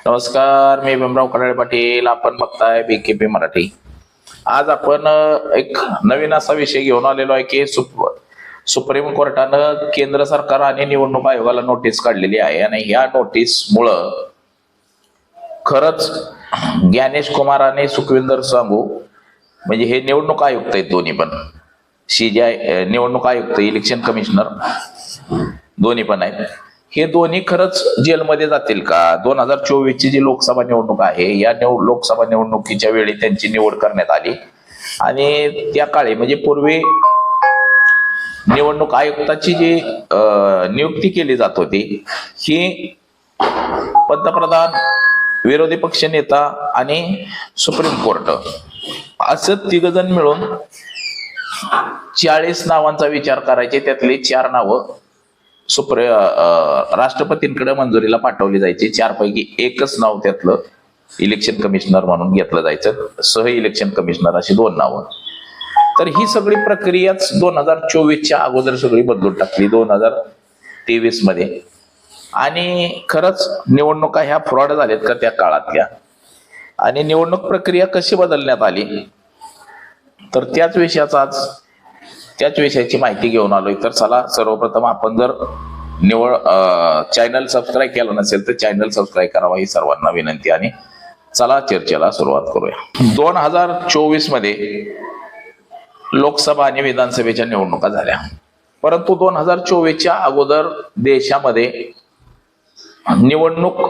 नमस्कार, मी भीमराव कडाळे पाटील. आपण बघताय BKP मराठी. आज आपण एक नवीन असा विषय घेऊन आलेलो आहे की सुप्रीम कोर्टानं केंद्र सरकार आणि निवडणूक आयोगाला नोटीस काढलेली आहे आणि ह्या नोटीसमुळं खरंच ज्ञानेश कुमार आणि सुखविंदर सांगू म्हणजे हे निवडणूक आयुक्त आहेत दोन्ही पण. CJI निवडणूक आयुक्त, इलेक्शन कमिशनर दोन्ही पण आहेत. हे दोन्ही खरंच जेलमध्ये जातील का? 2024 ची जी लोकसभा निवडणूक आहे, या लोकसभा निवडणुकीच्या वेळी त्यांची निवड करण्यात आली आणि त्या काळी म्हणजे पूर्वी निवडणूक आयुक्ताची जी नियुक्ती केली जात होती ही पंतप्रधान, विरोधी पक्ष नेता आणि सुप्रीम कोर्ट असं तिघजण मिळून 40 नावांचा विचार करायचे. त्यातली 4 नावं राष्ट्रपतींकडे मंजुरीला पाठवली जायची. 4 पैकी एकच नाव त्यातलं इलेक्शन कमिशनर म्हणून घेतलं जायचं. सह इलेक्शन कमिशनर अशी 2 नावं. तर ही सगळी प्रक्रियाच 2024च्या अगोदर सगळी बदलून टाकली 2023 मध्ये. आणि खरंच निवडणुका ह्या फ्रॉड झाल्यात का त्या काळातल्या? आणि निवडणूक प्रक्रिया कशी बदलण्यात आली, तर त्याच विषयाची माहिती घेऊन आलोय. तर चला, सर्वप्रथम आपण जर चॅनल सबस्क्राईब केलं नसेल तर चॅनल सबस्क्राईब करावा ही सर्वांना विनंती. आणि चला चर्चेला सुरुवात करूया. 2024 मध्ये लोकसभा आणि विधानसभेच्या निवडणुका झाल्या, परंतु 2024च्या अगोदर देशामध्ये निवडणूक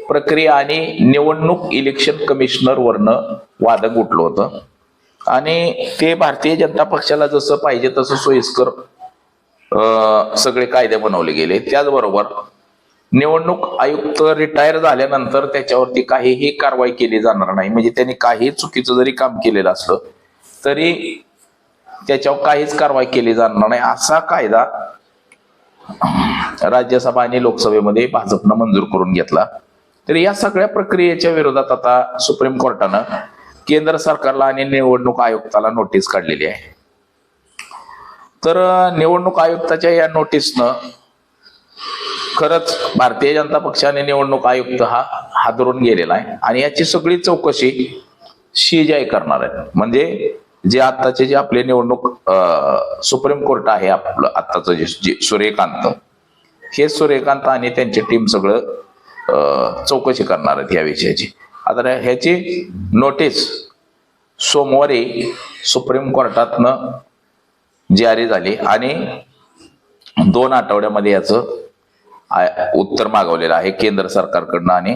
प्रक्रिया आणि निवडणूक इलेक्शन कमिशनर वरनं वादंग उठलं होतं आणि ते भारतीय जनता पक्षाला जसं पाहिजे तसं सोयीस्कर सगळे कायदे बनवले गेले. त्याचबरोबर निवडणूक आयुक्त रिटायर झाल्यानंतर त्याच्यावरती काहीही कारवाई केली जाणार नाही. म्हणजे त्यांनी काही चुकीचं जरी काम केलेलं असलं तरी त्याच्यावर काहीच कारवाई केली जाणार नाही असा कायदा राज्यसभा आणि लोकसभेमध्ये भाजपनं मंजूर करून घेतला. तर या सगळ्या प्रक्रियेच्या विरोधात आता सुप्रीम कोर्टानं केंद्र सरकारला आणि निवडणूक आयुक्ताला नोटीस काढलेली आहे. तर निवडणूक आयुक्ताच्या या नोटीसनं खरंच भारतीय जनता पक्ष आणि निवडणूक आयुक्त हा हादरून गेलेला आहे आणि याची सगळी चौकशी CJI करणार आहे. म्हणजे जे आत्ताचे जे आपले निवडणूक सुप्रीम कोर्ट आहे आपलं आत्ताचं जे सूर्यकांत, हे सूर्यकांत आणि त्यांची टीम सगळं चौकशी करणार आहेत या विषयाची. आता ह्याची नोटीस सोमवारी सुप्रीम कोर्टातनं जारी झाली आणि 2 आठवड्यामध्ये याचं उत्तर मागवलेलं आहे केंद्र सरकारकडनं आणि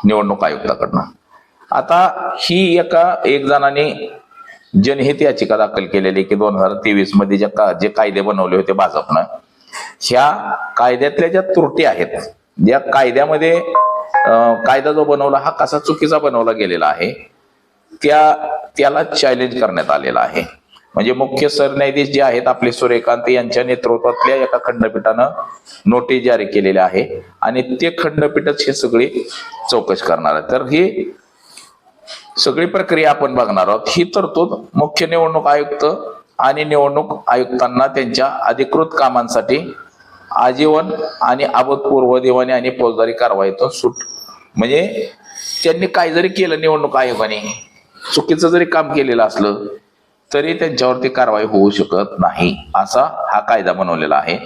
निवडणूक आयुक्ताकडनं. आता ही एक जणांनी जनहित याचिका दाखल केलेली की 2023 मध्ये जे कायदे बनवले होते भाजपनं, ह्या कायद्यातल्या ज्या त्रुटी आहेत, ज्या कायद्यामध्ये कायदा जो बनवला हा कसा चुकीचा बनवला गेलेला आहे, त्याला चॅलेंज करण्यात आलेला आहे. म्हणजे मुख्य सरन्यायाधीश जे आहेत आपले सूर्यकांत यांच्या नेतृत्वातल्या एका खंडपीठानं नोटीस जारी केलेली आहे आणि ते खंडपीठच हे सगळी चौकशी करणार आहे. तर ही सगळी प्रक्रिया आपण बघणार आहोत. ही तरतूद मुख्य निवडणूक आयुक्त आणि निवडणूक आयुक्तांना त्यांच्या अधिकृत कामांसाठी आजीवन आणि अभूतपूर्व दिवाणी आणि फौजदारी कारवाईतून सूट, म्हणजे त्यांनी काय जरी केलं, निवडणूक आयोगाने चुकीचं जरी काम केलेलं असलं तरी त्यांच्यावरती कारवाई होऊ शकत नाही असा हा कायदा बनवलेला आहे.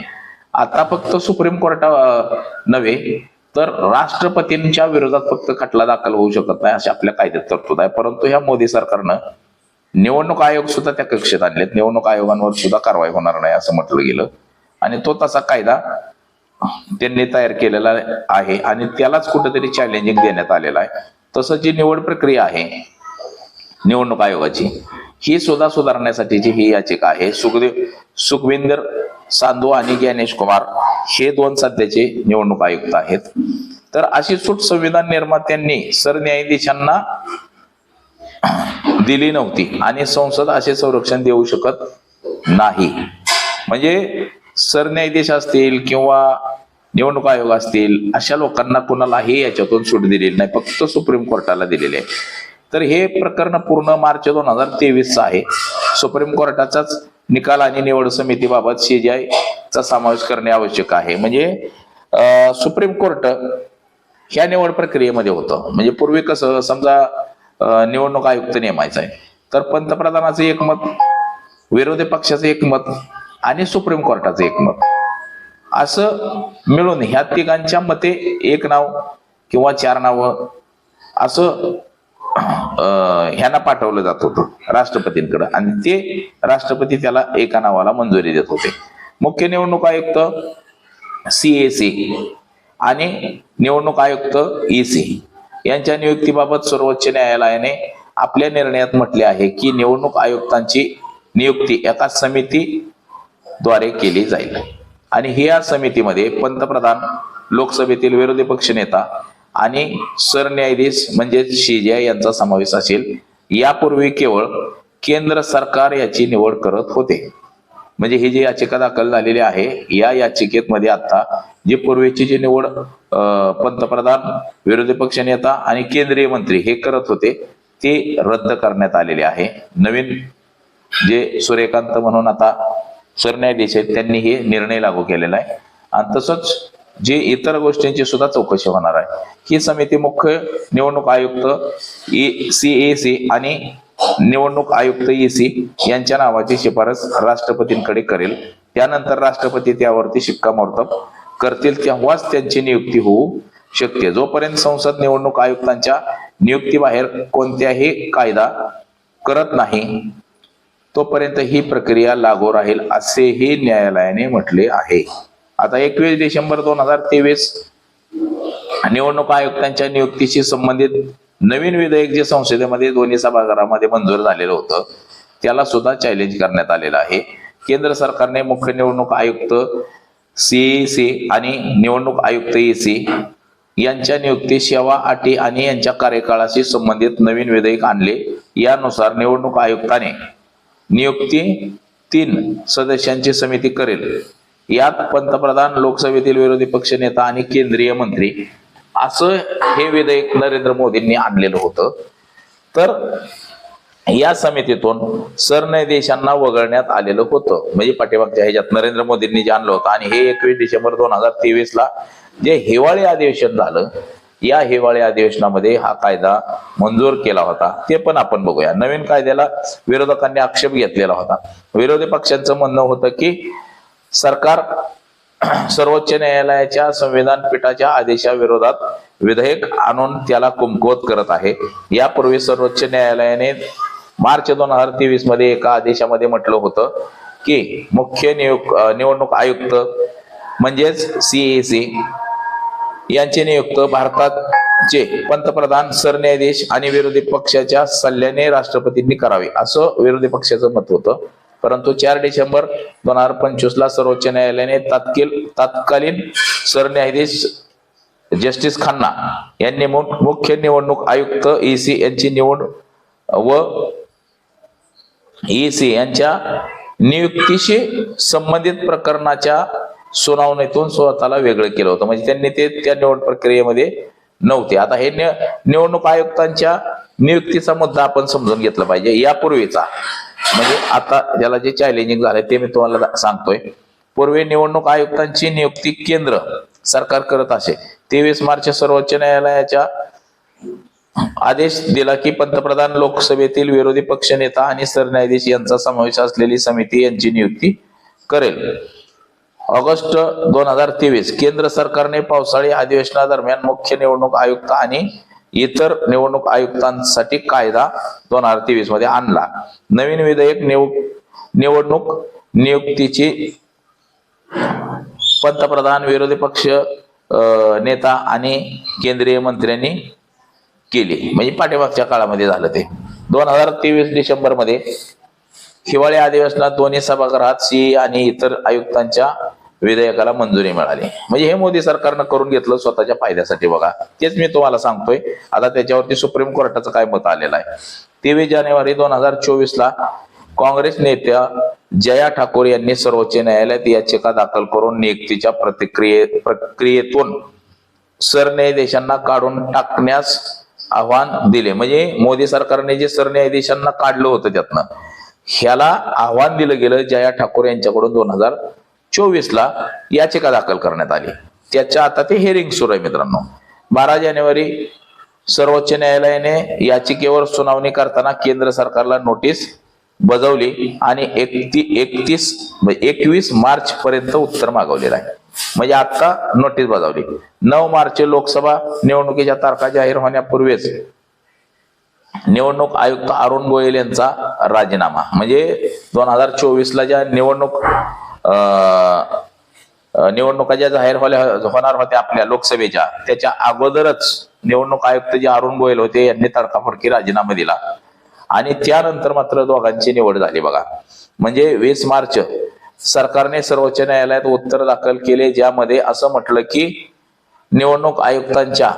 आता फक्त सुप्रीम कोर्ट नव्हे तर राष्ट्रपतींच्या विरोधात फक्त खटला दाखल होऊ शकत नाही अशा आपल्या कायद्यात तरतूद आहे. परंतु ह्या मोदी सरकारनं निवडणूक आयोग सुद्धा त्या कक्षेत आणलेत. निवडणूक आयोगांवर सुद्धा कारवाई होणार नाही असं म्हटलं गेलं आणि तो तसा कायदा त्यांनी तयार केलेला आहे आणि त्यालाच कुठेतरी चॅलेंजिंग देण्यात आलेला आहे. तसं जी निवड प्रक्रिया आहे निवडणूक आयोगाची, ही सुद्धा सुधारण्यासाठीची ही याचिका आहे. सुखविंदर सांधू आणि ज्ञानेश कुमार हे 2 सध्याचे निवडणूक आयुक्त आहेत. तर अशी सूट संविधान निर्मात्यांनी सरन्यायाधीशांना दिली नव्हती आणि संसद असे संरक्षण देऊ शकत नाही. म्हणजे सरन्यायाधीश असतील किंवा निवडणूक आयोग असतील अशा लोकांना कुणालाही याच्यातून सूट दिलेली नाही, फक्त सुप्रीम कोर्टाला दिलेली आहे. तर हे प्रकरण पूर्ण मार्च 2023 आहे. सुप्रीम कोर्टाचाच निकाल आणि निवड समितीबाबत CJI चा समावेश करणे आवश्यक आहे. म्हणजे सुप्रीम कोर्ट ह्या निवड प्रक्रियेमध्ये होतं. म्हणजे पूर्वी कसं समजा निवडणूक आयुक्त नेमायचा आहे तर पंतप्रधानाचं एक मत, विरोधी पक्षाचं एक मत आणि सुप्रीम कोर्टाचं एक मत असं मिळून ह्या तिघांच्या मते एक नाव किंवा 4 नावं असं ह्यांना पाठवलं जात होतं राष्ट्रपतींकडे आणि ते राष्ट्रपती त्याला एका नावाला मंजुरी देत होते. मुख्य निवडणूक आयुक्त CAC आणि निवडणूक आयुक्त EC यांच्या नियुक्तीबाबत सर्वोच्च न्यायालयाने आपल्या निर्णयात म्हटले आहे की निवडणूक आयुक्तांची नियुक्ती एका समितीद्वारे केली जाईल आणि या समितीमध्ये पंतप्रधान, लोकसभेतील विरोधी पक्षनेता आणि सरन्यायाधीश म्हणजे CJI यांचा समावेश असेल. यापूर्वी केवळ केंद्र सरकार याची निवड करत होते. म्हणजे ही जी याचिका दाखल झालेली आहे या याचिकेमध्ये आता जी पूर्वीची जी निवड पंतप्रधान, विरोधी पक्षनेता आणि केंद्रीय मंत्री हे करत होते ते रद्द करण्यात आलेले आहे. नवीन जे सूर्यकांत म्हणून आता सरन्यायाधीश आहेत त्यांनी हे निर्णय लागू केलेला आहे आणि तसंच जे इतर गोष्टींची सुद्धा चौकशी होणार आहे. ही समिती मुख्य निवडणूक आयुक्त CAC आणि निवडणूक आयुक्त EC यांच्या नावाची शिफारस राष्ट्रपतींकडे करेल. त्यानंतर राष्ट्रपती त्यावरती शिक्कामोर्तब करतील तेव्हाच त्यांची नियुक्ती होऊ शकते. जोपर्यंत संसद निवडणूक आयुक्तांच्या नियुक्तीबाहेर कोणत्याही कायदा करत नाही तोपर्यंत ही प्रक्रिया लागू राहील असेही न्यायालयाने म्हटले आहे. आता 21 डिसेंबर 2023 निवडणूक आयुक्तांच्या नियुक्तीशी संबंधित नवीन विधेयक जे संसदेमध्ये दोन्ही सभागृहामध्ये मंजूर झालेलं होतं त्याला सुद्धा चॅलेंज करण्यात आलेलं आहे. केंद्र सरकारने मुख्य निवडणूक आयुक्त CAC आणि निवडणूक आयुक्त EC यांच्या नियुक्ती, सेवा, अटी आणि यांच्या कार्यकाळाशी संबंधित नवीन विधेयक आणले. यानुसार निवडणूक आयुक्ताने नियुक्ती 3 सदस्यांची समिती करेल. यात पंतप्रधान, लोकसभेतील विरोधी पक्ष नेता आणि केंद्रीय मंत्री असं हे विधेयक नरेंद्र मोदींनी आणलेलं होतं. तर या समितीतून सरन्यायाधीशांना वगळण्यात आलेलं होतं. म्हणजे पाठीमागच्या ह्याच्यात नरेंद्र मोदींनी जे आणलं होतं आणि हे 21 डिसेंबर 2023 ला जे हिवाळी अधिवेशन झालं या हिवाळी अधिवेशनामध्ये हा कायदा मंजूर केला होता. ते पण आपण बघूया. नवीन कायद्याला विरोधकांनी आक्षेप घेतलेला होता. विरोधी पक्षांचं म्हणणं होतं की सरकार सर्वोच्च न्यायालयाच्या संविधान पीठाच्या आदेशाविरोधात विधेयक आणून त्याला कमकुवत करत आहे. यापूर्वी सर्वोच्च न्यायालयाने मार्च 2023 मध्ये एका आदेशामध्ये म्हटलं होतं की मुख्य निवडणूक आयुक्त म्हणजेच CAC यांचे नियुक्त भारताचे पंतप्रधान, सरन्यायाधीश आणि विरोधी पक्षाच्या सल्ल्याने राष्ट्रपतींनी करावे असं विरोधी पक्षाचं मत होतं. परंतु 4 डिसेंबर 2025 ला सर्वोच्च न्यायालयाने तत्कालीन सरन्यायाधीश जस्टिस खन्ना यांनी मुख्य निवडणूक आयुक्त EC यांची निवड व EC यांच्या नियुक्तीशी संबंधित प्रकरणाच्या सुनावणीतून स्वतःला वेगळं केलं होतं. म्हणजे त्यांनी ते त्या निवड प्रक्रियेमध्ये नव्हते. आता हे निवडणूक आयुक्तांच्या नियुक्तीचा मुद्दा आपण समजून घेतला पाहिजे. यापूर्वीचा म्हणजे आता ज्याला जे चॅलेंजिंग झालंय ते मी तुम्हाला सांगतोय. पूर्वी निवडणूक आयुक्तांची नियुक्ती केंद्र सरकार करत असे. 23 मार्च सर्वोच्च न्यायालयाच्या आदेश दिला की पंतप्रधान, लोकसभेतील विरोधी पक्ष नेता आणि सरन्यायाधीश यांचा समावेश असलेली समिती यांची नियुक्ती करेल. ऑगस्ट 2023 केंद्र सरकारने पावसाळी अधिवेशनादरम्यान मुख्य निवडणूक आयुक्त आणि इतर निवडणूक आयुक्तांसाठी कायदा 2023 मध्ये आणला. नवीन विधेयक निवडणूक नियुक्तीची पंतप्रधान, विरोधी पक्ष नेता आणि केंद्रीय मंत्र्यांनी केली. म्हणजे पाठीमागच्या काळामध्ये झालं ते. 2023 डिसेंबर मध्ये हिवाळी अधिवेशनात दोन्ही सभागृहात CA आणि इतर आयुक्तांच्या विधेयकाला मंजुरी मिळाली. म्हणजे हे मोदी सरकारनं करून घेतलं स्वतःच्या फायद्यासाठी. बघा, तेच मी तुम्हाला सांगतोय. आता त्याच्यावरती सुप्रीम कोर्टाचं काय मत आलेलं आहे. 23 जानेवारी 2024 ला काँग्रेस नेत्या जया ठाकूर यांनी सर्वोच्च न्यायालयात याचिका दाखल करून नियुक्तीच्या प्रक्रियेतून सरन्यायाधीशांना काढून टाकण्यास आव्हान दिले. म्हणजे मोदी सरकारने जे सरन्यायाधीशांना काढलं होतं त्यातनं ह्याला आव्हान दिलं गेलं. जया ठाकूर यांच्याकडून 2024 ला याचिका दाखल करण्यात आली. त्याच्या आता ते हिअरिंग सुरू आहे मित्रांनो. 12 जानेवारी सर्वोच्च न्यायालयाने याचिकेवर सुनावणी करताना केंद्र सरकारला नोटीस बजावली आणि 21 मार्च पर्यंत उत्तर मागवलेलं आहे. म्हणजे आता नोटीस बजावली. 9 मार्च लोकसभा निवडणुकीच्या तारखा जाहीर होण्यापूर्वीच निवडणूक आयुक्त अरुण गोयल यांचा राजीनामा, म्हणजे 2024 ला ज्या निवडणुका ज्या जाहीर होणार होत्या आपल्या लोकसभेच्या, त्याच्या अगोदरच निवडणूक आयुक्त जे अरुण गोयल होते यांनी तडकाफडकी राजीनामा दिला आणि त्यानंतर मात्र दोघांची निवड झाली बघा. म्हणजे 20 मार्च सरकारने सर्वोच्च न्यायालयात उत्तर दाखल केले, ज्यामध्ये असं म्हटलं की निवडणूक आयुक्तांच्या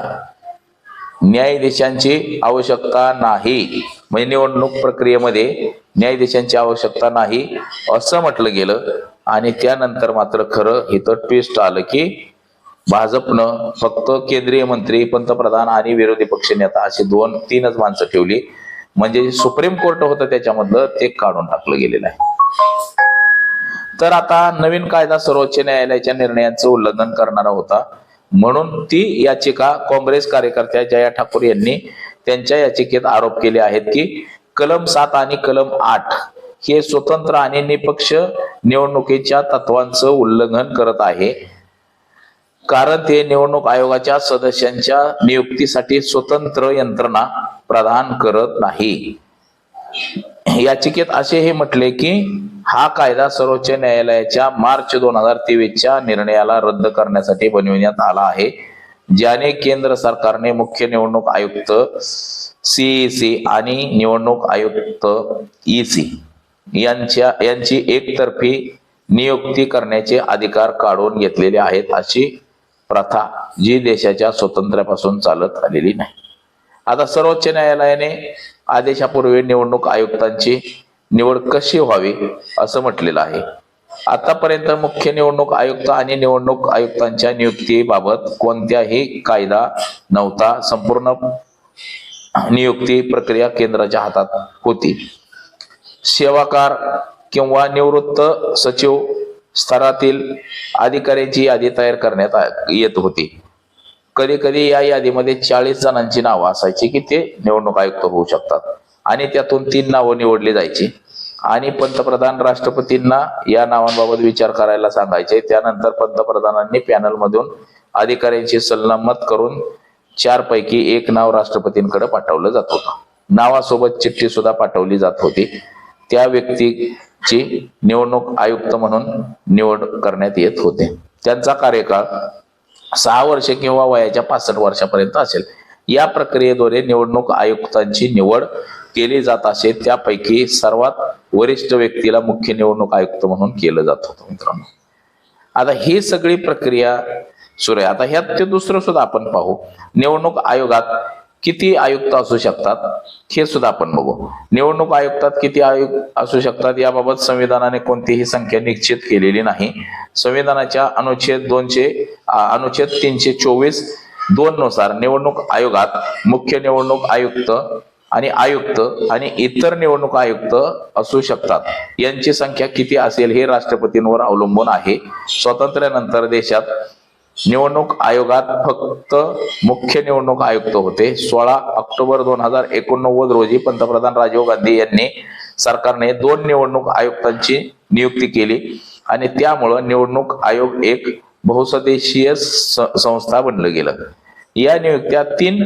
न्यायाधीशांची आवश्यकता नाही, म्हणजे निवडणूक प्रक्रियेमध्ये न्यायाधीशांची आवश्यकता नाही असं म्हटलं गेलं. आणि त्यानंतर मात्र खरं इथं ट्विस्ट आलं की भाजपनं फक्त केंद्रीय मंत्री, पंतप्रधान आणि विरोधी पक्ष नेता अशी 2-3च माणसं ठेवली. म्हणजे सुप्रीम कोर्ट होतं त्याच्यामधलं ते काढून टाकलं गेलेलं आहे. तर आता नवीन कायदा सर्वोच्च न्यायालयाच्या निर्णयांचं उल्लंघन करणारा होता, म्हणून ती याचिका काँग्रेस कार्यकर्त्या जया ठाकूर यांनी त्यांच्या याचिकेत आरोप केले आहेत की कलम 7 आणि कलम 8 हे स्वतंत्र आणि निष्पक्ष निवडणुकीच्या तत्वांचं उल्लंघन करत आहे, कारण ते निवडणूक आयोगाच्या सदस्यांच्या नियुक्तीसाठी स्वतंत्र यंत्रणा प्रदान करत नाही. याचिकेत असे हे म्हटले की हा कायदा सर्वोच्च न्यायालयाच्या मार्च 2023च्या निर्णयाला रद्द करण्यासाठी बनविण्यात आला आहे, ज्याने केंद्र सरकारने मुख्य निवडणूक आयुक्त CEC आणि निवडणूक आयुक्त EC यांची एकतर्फी नियुक्ती करण्याचे अधिकार काढून घेतलेले आहेत, अशी प्रथा जी देशाच्या स्वातंत्र्यापासून चालत आलेली नाही. आता सर्वोच्च न्यायालयाने आदेशापूर्वी निवडणूक आयुक्तांची निवड कशी व्हावी असं म्हटलेलं आहे. आतापर्यंत मुख्य निवडणूक आयुक्त आणि निवडणूक आयुक्तांच्या नियुक्तीबाबत कोणत्याही कायदा नव्हता. संपूर्ण नियुक्ती प्रक्रिया केंद्राच्या हातात होती. सेवाकार किंवा निवृत्त सचिव स्तरातील अधिकाऱ्यांची यादी तयार करण्यात येत होती. कधी कधी या यादीमध्ये 40 जणांची नावं असायची की ते निवडणूक आयुक्त होऊ शकतात आणि त्यातून 3 नावं निवडली जायची आणि पंतप्रधान राष्ट्रपतींना या नावांबाबत विचार करायला सांगायचे. त्यानंतर पंतप्रधानांनी पॅनलमधून अधिकाऱ्यांची सल्लामत करून 4 पैकी 1 नाव राष्ट्रपतींकडे पाठवलं जात होतं. नावासोबत चिठ्ठी सुद्धा पाठवली जात होती. त्या व्यक्तीची निवडणूक आयुक्त म्हणून निवड करण्यात येत होते. त्यांचा कार्यकाळ 6 वर्षे किंवा वयाच्या 65 वर्षापर्यंत असेल. या प्रक्रियेद्वारे निवडणूक आयुक्तांची निवड केली जात असे. त्यापैकी सर्वात वरिष्ठ व्यक्तीला मुख्य निवडणूक आयुक्त म्हणून केलं जात होतं. मित्रांनो, आता ही सगळी प्रक्रिया सुरू आहे. आता ह्यात ते दुसरं सुद्धा आपण पाहू. निवडणूक आयोगात किती आयुक्त असू शकतात हे सुद्धा आपण बघू. निवडणूक आयुक्तात किती आयुक्त असू शकतात याबाबत संविधानाने कोणतीही संख्या निश्चित केलेली नाही. संविधानाच्या अनुच्छेद 324(2) नुसार निवडणूक आयोगात मुख्य निवडणूक आयुक्त आणि इतर निवडणूक आयुक्त असू शकतात. यांची संख्या किती असेल हे राष्ट्रपतींवर अवलंबून आहे. स्वातंत्र्यानंतर देशात निवडणूक आयोगात फक्त मुख्य निवडणूक आयुक्त होते. 16 ऑक्टोबर 2089 रोजी पंतप्रधान राजीव गांधी यांनी सरकारने 2 निवडणूक आयुक्तांची नियुक्ती केली आणि त्यामुळं निवडणूक आयोग एक बहुसदस्यीय संस्था बनलं गेलं. या नियुक्त्या 3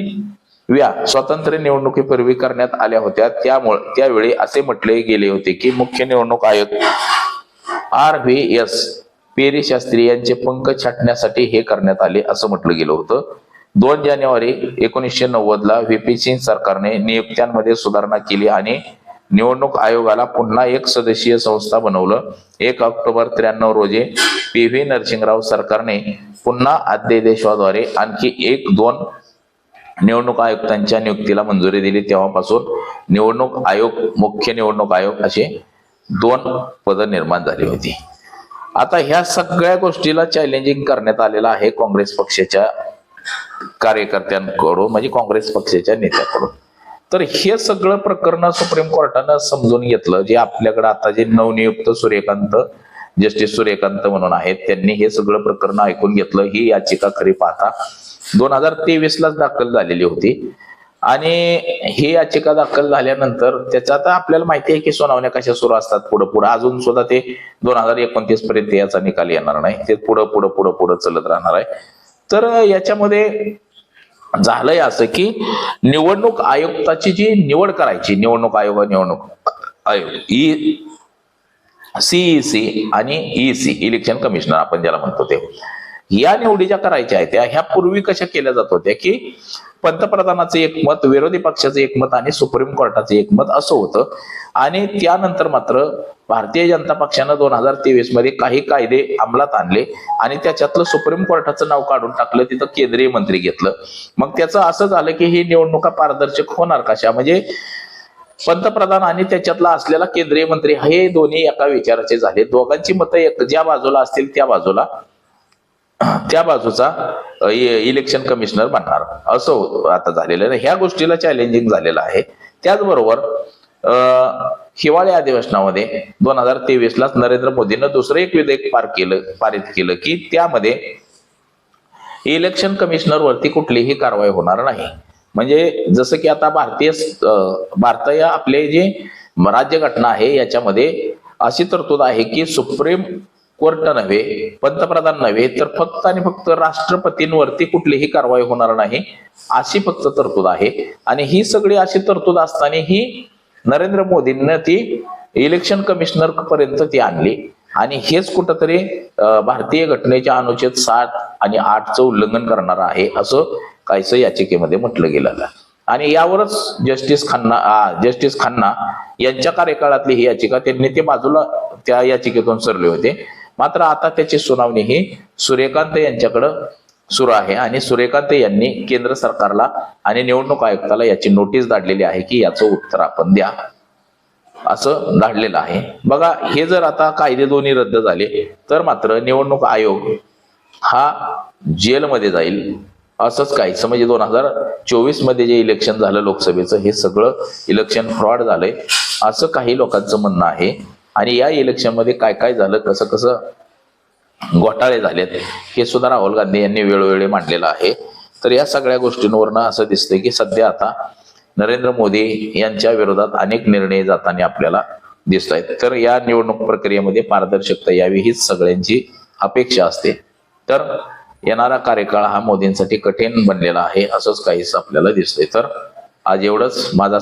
स्वतंत्र निवडणुकीपूर्वी करण्यात आल्या होत्या. त्यावेळी असे म्हटले गेले होते की मुख्य निवडणूक आयुक्त RVS पेरी शास्त्री यांचे पंख छाटण्यासाठी हे करण्यात आले असं म्हटलं गेलं होतं. 2 जानेवारी 1990 VP सिंग सरकारने नियुक्त्यांमध्ये सुधारणा केली आणि निवडणूक आयोगाला पुन्हा एक सदस्यीय संस्था बनवलं. 1 ऑक्टोबर 93 रोजी PV नरसिंहराव सरकारने पुन्हा अध्यादेशाद्वारे आणखी 1-2 निवडणूक आयुक्तांच्या नियुक्तीला मंजुरी दिली. तेव्हापासून निवडणूक आयोग, मुख्य निवडणूक आयोग असे 2 पदं निर्माण झाली होती. आता ह्या सगळ्या गोष्टीला चॅलेंजिंग करण्यात आलेलं आहे काँग्रेस पक्षाच्या कार्यकर्त्यांकडून, म्हणजे काँग्रेस पक्षाच्या नेत्याकडून. तर हे सगळं प्रकरण सुप्रीम कोर्टानं समजून घेतलं. जे आपल्याकडे आता जे नवनियुक्त जस्टिस सूर्यकांत म्हणून आहेत, त्यांनी हे सगळं प्रकरण ऐकून घेतलं. ही याचिका खरी पाहता 2023 लाच दाखल झालेली होती. आणि ही याचिका दाखल झाल्यानंतर त्याचा आता आपल्याला माहिती आहे की सुनावण्या कशा सुरू असतात पुढे पुढे, अजून सुद्धा ते 2029 पर्यंत याचा निकाल येणार नाही, ते पुढं पुढं पुढं पुढं चलत राहणार आहे. तर याच्यामध्ये झालंय असं की निवडणूक आयुक्ताची जी निवड करायची, निवडणूक आयोग सीईसी आणि ईसी इलेक्शन कमिशनर आपण ज्याला म्हणतो ते, या निवडी ज्या करायच्या आहेत ह्या पूर्वी कशा केल्या जात होत्या की पंतप्रधानाचं एक मत, विरोधी पक्षाचं एक मत आणि सुप्रीम कोर्टाचं एक मत असं होतं. आणि त्यानंतर मात्र भारतीय जनता पक्षानं 2023 मध्ये काही कायदे अंमलात आणले आणि त्याच्यातलं सुप्रीम कोर्टाचं नाव काढून टाकलं, तिथं केंद्रीय मंत्री घेतलं. मग त्याचं असं झालं की ही निवडणुका पारदर्शक होणार कशा, म्हणजे पंतप्रधान आणि त्याच्यातला असलेला केंद्रीय मंत्री हे दोन्ही एका विचाराचे झाले. दोघांची मतं ज्या बाजूला असतील त्या बाजूचा इलेक्शन कमिशनर बनणार असं आता झालेलं आहे. ह्या गोष्टीला चॅलेंजिंग झालेलं आहे. त्याचबरोबर हिवाळी अधिवेशनामध्ये 2023 लाच नरेंद्र मोदींनी दुसरं एक विधेयक पारित केलं की त्यामध्ये इलेक्शन कमिशनर वरती कुठलीही कारवाई होणार नाही. म्हणजे जसं की आता भारतीय आपले जे राज्यघटना आहे याच्यामध्ये अशी तरतूद आहे की सुप्रीम कोर्ट नव्हे, पंतप्रधान नव्हे, तर फक्त आणि फक्त राष्ट्रपतींवरती कुठलीही कारवाई होणार नाही अशी फक्त तरतूद आहे. आणि ही सगळी अशी तरतूद असताना ही नरेंद्र मोदींनी ती इलेक्शन कमिशनर पर्यंत ती आणली. आणि हेच कुठंतरी भारतीय घटनेच्या अनुच्छेद 7 आणि 8चं उल्लंघन करणार आहे असं काहीसं याचिकेमध्ये म्हटलं गेलेलं. आणि यावरच जस्टिस खन्ना यांच्या कार्यकाळातली ही याचिका, त्यांनी ते बाजूला त्या याचिकेतून सरले होते. मात्र आता त्याची सुनावणी ही सूर्यकांत यांच्याकडं सुरू आहे आणि सूर्यकांत यांनी केंद्र सरकारला आणि निवडणूक आयुक्ताला याची नोटीस धाडलेली आहे की याचं उत्तर आपण द्या असं धाडलेलं आहे. बघा, हे जर आता कायदे दोन्ही रद्द झाले तर मात्र निवडणूक आयोग हा जेलमध्ये जाईल असंच काहीच. म्हणजे 2024 मध्ये जे इलेक्शन झालं लोकसभेचं, हे सगळं इलेक्शन फ्रॉड झालंय असं काही लोकांचं म्हणणं आहे. आणि या इलेक्शन मध्ये काय काय झालं, कसं कसं घोटाळे झालेत हे सुद्धा राहुल गांधी यांनी वेळोवेळी मांडलेलं आहे. तर या सगळ्या गोष्टींवरनं असं दिसतंय की सध्या आता नरेंद्र मोदी यांच्या विरोधात अनेक निर्णय जाताना आपल्याला दिसत आहेत. तर या निवडणूक प्रक्रियेमध्ये पारदर्शकता यावी हीच सगळ्यांची अपेक्षा असते. तर येणारा कार्यकाळ हा मोदींसाठी कठीण बनलेला आहे असंच काहीच आपल्याला दिसतंय. तर आज एवढंच. माझा